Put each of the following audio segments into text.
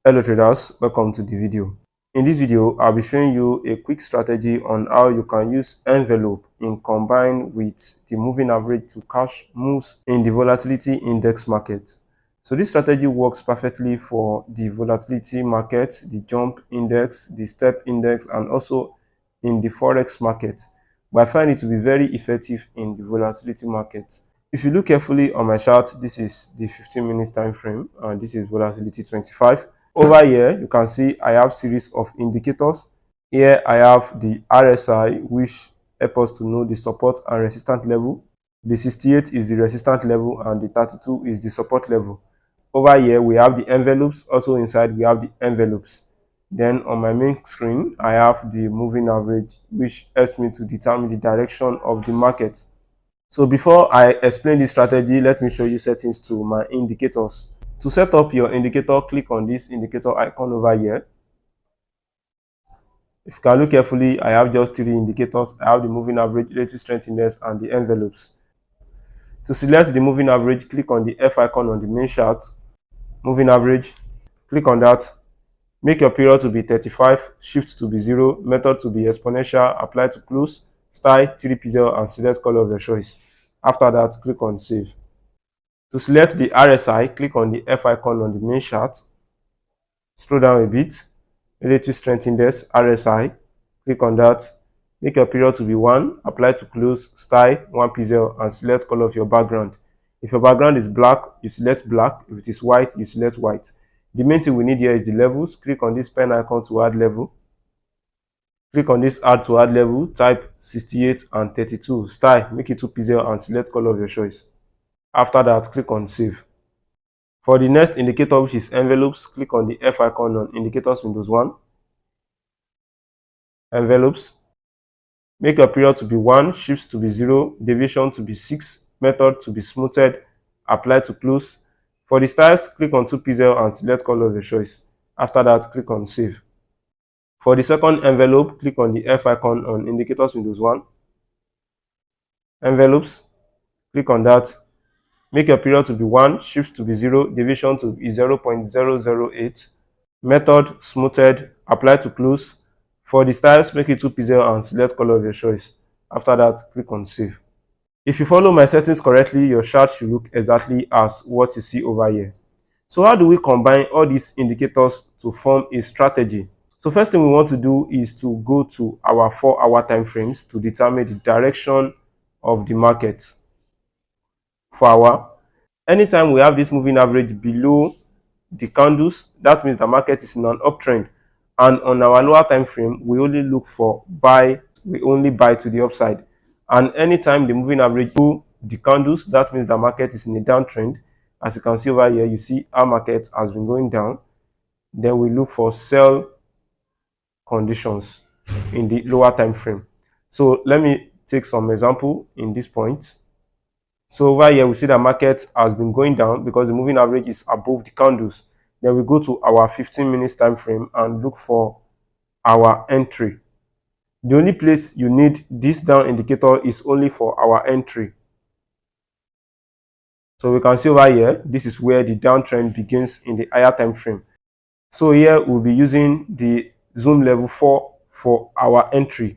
Hello traders, welcome to the video. In this video, I'll be showing you a quick strategy on how you can use envelope in combine with the moving average to catch moves in the volatility index market. So this strategy works perfectly for the volatility market, the jump index, the step index, and also in the forex market. But I find it to be very effective in the volatility market. If you look carefully on my chart, this is the 15 minutes time frame and this is volatility 25. Over here, you can see I have series of indicators. Here I have the RSI, which help us to know the support and resistance level. The 68 is the resistance level and the 32 is the support level. Over here, we have the envelopes. Also inside, we have the envelopes. Then on my main screen, I have the moving average, which helps me to determine the direction of the market. So before I explain this strategy, let me show you settings to my indicators. To set up your indicator, click on this indicator icon over here. If you can look carefully, I have just 3 indicators. I have the moving average, relative strength index, and the envelopes. To select the moving average, click on the F icon on the main chart. Moving average, click on that. Make your period to be 35, shift to be 0, method to be exponential, apply to close, style 3 pixel, and select color of your choice. After that, click on save. To select the RSI, click on the F icon on the main chart. Scroll down a bit. Relative strength index, RSI. Click on that. Make your period to be 1. Apply to close, style 1 pixel, and select color of your background. If your background is black, you select black. If it is white, you select white. The main thing we need here is the levels. Click on this pen icon to add level. Click on this add to add level. Type 68 and 32. Style, make it 2 pixel, and select color of your choice. After that, click on save. For the next indicator, which is envelopes, click on the F icon on indicators Windows 1. Envelopes. Make your period to be 1, shifts to be 0, deviation to be 6, method to be smoothed, apply to close. For the styles, click on 2 pixel and select color of your choice. After that, click on save. For the second envelope, click on the F icon on indicators Windows 1. Envelopes. Click on that. Make your period to be 1, shift to be 0, deviation to be 0.008, method smoothed, apply to close. For the styles, make it 2 pixel and select color of your choice. After that, click on save. If you follow my settings correctly, your chart should look exactly as what you see over here. So how do we combine all these indicators to form a strategy? So first thing we want to do is to go to our 4-hour time frames to determine the direction of the market. 4 hour. Anytime we have this moving average below the candles, that means the market is in an uptrend. And on our lower time frame, we only look for buy, we only buy to the upside. And anytime the moving average below the candles, that means the market is in a downtrend. As you can see over here, you see our market has been going down. Then we look for sell conditions in the lower time frame. So let me take some example in this point. So over here, we see the market has been going down because the moving average is above the candles. Then we go to our 15 minutes time frame and look for our entry. The only place you need this down indicator is only for our entry. So we can see over here, this is where the downtrend begins in the higher time frame. So here we'll be using the zoom level 4 for our entry.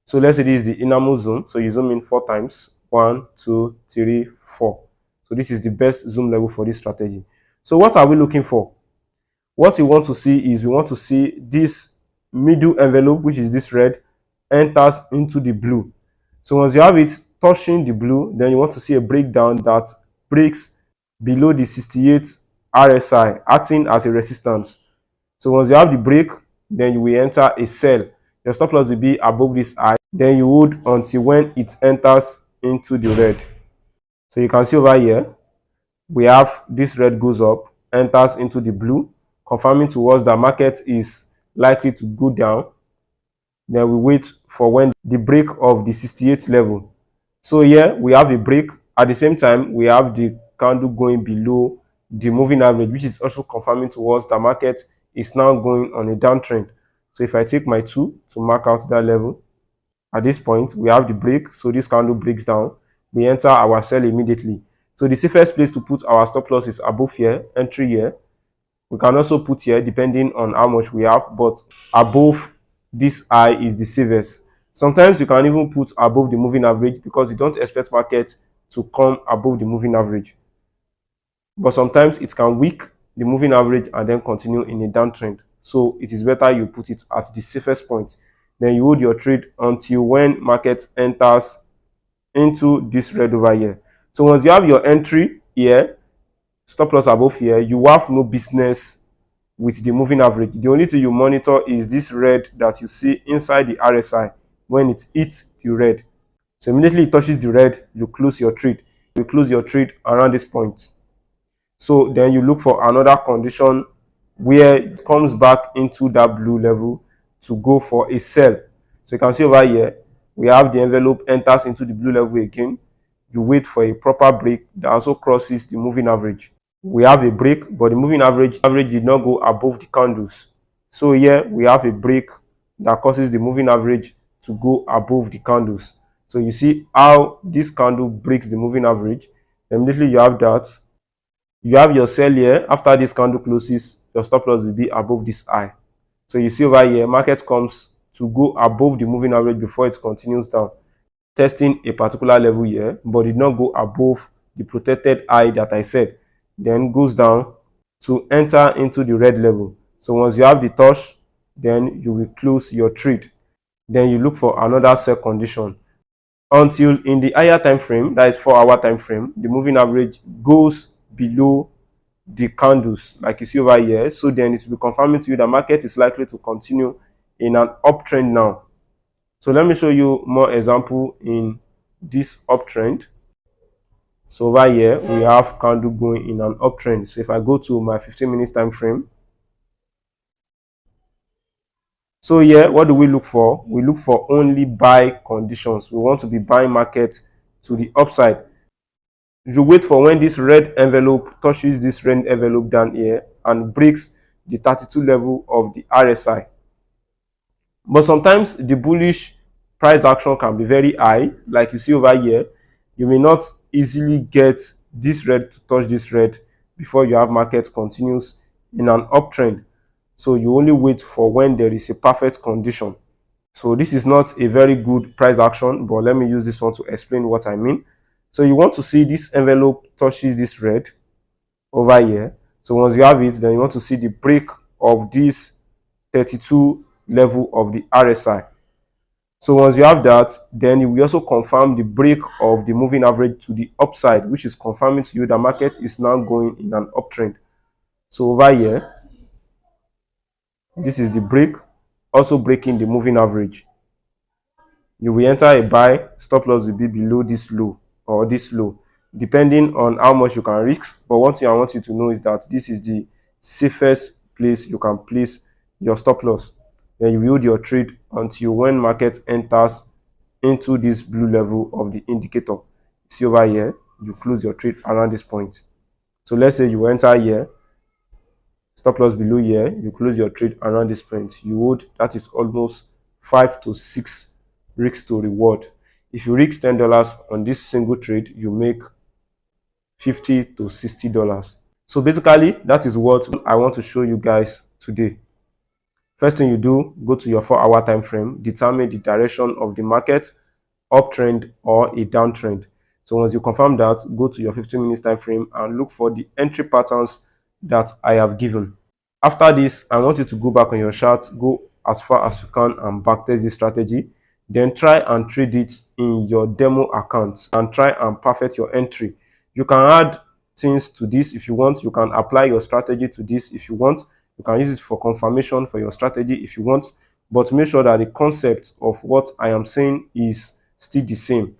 So let's say this is the innermost zone. So you zoom in 4 times. 1, 2, 3, 4. So this is the best zoom level for this strategy. So what are we looking for? What we want to see is we want to see this middle envelope, which is this red, enters into the blue. So once you have it touching the blue, then you want to see a breakdown that breaks below the 68 RSI, acting as a resistance. So once you have the break, then you will enter a sell. Your stop loss will be above this high. Then you hold until when it enters into the red. So you can see over here, we have this red goes up, enters into the blue, confirming to us that market is likely to go down. Then we wait for when the break of the 68 level. So here we have a break. At the same time, we have the candle going below the moving average, which is also confirming to us that market is now going on a downtrend. So if I take my 2 to mark out that level, at this point, we have the break, so this candle breaks down. We enter our sell immediately. So the safest place to put our stop loss is above here, entry here. We can also put here depending on how much we have, but above this high is the safest. Sometimes you can even put above the moving average because you don't expect market to come above the moving average. But sometimes it can weak the moving average and then continue in a downtrend. So it is better you put it at the safest point. Then you hold your trade until when market enters into this red over here. So once you have your entry here, stop loss above here, you have no business with the moving average. The only thing you monitor is this red that you see inside the RSI when it hits the red. So immediately it touches the red, you close your trade. You close your trade around this point. So then you look for another condition where it comes back into that blue level to go for a sell. So you can see over here, we have the envelope enters into the blue level again. You wait for a proper break that also crosses the moving average. We have a break, but the moving average did not go above the candles. So here we have a break that causes the moving average to go above the candles. So you see how this candle breaks the moving average. Immediately you have that. You have your sell here. After this candle closes, your stop loss will be above this high. So you see over here, market comes to go above the moving average before it continues down, testing a particular level here, but did not go above the protected high that I said. Then goes down to enter into the red level. So once you have the touch, then you will close your trade. Then you look for another sell condition until in the higher time frame, that is 4-hour time frame, the moving average goes below the candles like you see over here. So then it will be confirming to you that market is likely to continue in an uptrend now. So let me show you more example in this uptrend. So over here we have candle going in an uptrend. So if I go to my 15 minutes time frame, so here what do we look for? We look for only buy conditions. We want to be buying market to the upside. You wait for when this red envelope touches this red envelope down here and breaks the 32 level of the RSI. But sometimes the bullish price action can be very high, like you see over here. You may not easily get this red to touch this red before you have market continues in an uptrend. So you only wait for when there is a perfect condition. So this is not a very good price action, but let me use this one to explain what I mean. So you want to see this envelope touches this red over here. So once you have it, then you want to see the break of this 32 level of the RSI. So once you have that, then you will also confirm the break of the moving average to the upside, which is confirming to you that market is now going in an uptrend. So over here, this is the break, also breaking the moving average. You will enter a buy, stop loss will be below this low or this low, depending on how much you can risk. But one thing I want you to know is that this is the safest place you can place your stop loss. Then you hold your trade until when market enters into this blue level of the indicator. See over here, you close your trade around this point. So let's say you enter here, stop loss below here, you close your trade around this point. You hold, that is almost 5 to 6 risk to reward. If you risk $10 on this single trade, you make $50 to $60. So basically, that is what I want to show you guys today. First thing you do, go to your 4-hour time frame, determine the direction of the market, uptrend or a downtrend. So once you confirm that, go to your 15 minutes time frame and look for the entry patterns that I have given. After this, I want you to go back on your chart, go as far as you can and backtest this strategy. Then try and trade it in your demo accounts and try and perfect your entry. You can add things to this if you want. You can apply your strategy to this if you want. You can use it for confirmation for your strategy if you want. But make sure that the concept of what I am saying is still the same.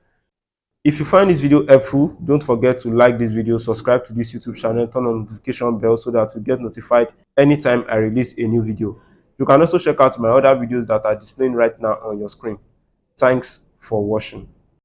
If you find this video helpful, don't forget to like this video, subscribe to this YouTube channel, turn on notification bell so that you get notified anytime I release a new video. You can also check out my other videos that are displaying right now on your screen. Thanks for watching.